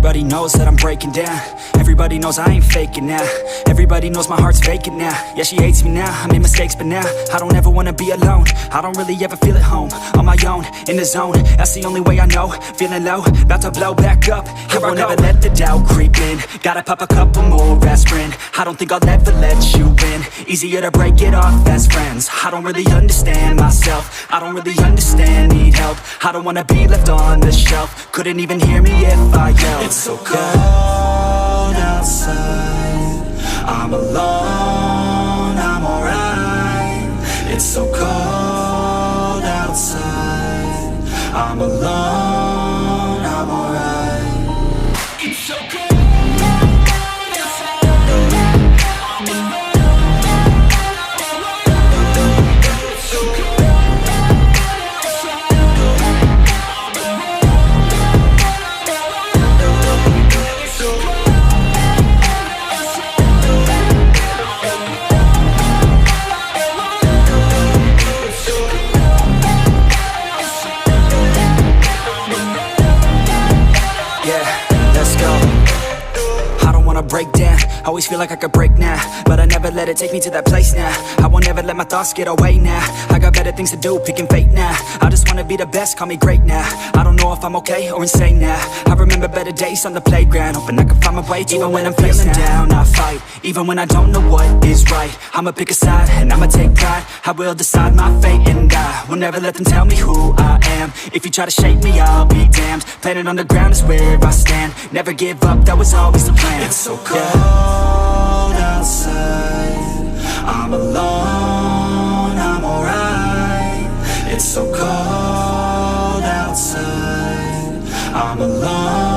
Everybody knows that I'm breaking down. Everybody knows I ain't faking now. Everybody knows my heart's vacant now. Yeah, she hates me now, I made mistakes, but now I don't ever wanna be alone. I don't really ever feel at home. On my own, in the zone, that's the only way I know. Feeling low, about to blow back up. I won't ever let the doubt creep in. Gotta pop a couple more aspirin. I don't think I'll ever let you in. Easier to break it off best friends. I don't really understand myself. I don't really understand, need help. I don't wanna be left on the shelf. Couldn't even hear me if I yelled. It's so cold outside, I'm alone, I'm alright. It's so cold outside, I'm alone, I'm alright. It's so cold. Break down, always feel like I could break now, but I never let it take me to that place now. I won't ever let my thoughts get away now. I got better things to do, picking fate now. I just wanna be the best, call me great now. I don't know if I'm okay or insane now. I remember better days on the playground, hoping I can find my way to even when I'm feeling down, I fight, even when I don't know what is right. I'ma pick a side, and I'ma take pride. I will decide my fate, and I will never let them tell me who I am. If you try to shake me, I'll be damned. Planet on the ground is where I stand. Never give up, that was always the plan. It's so cold outside, I'm alone, I'm alright. It's so cold outside, I'm alone.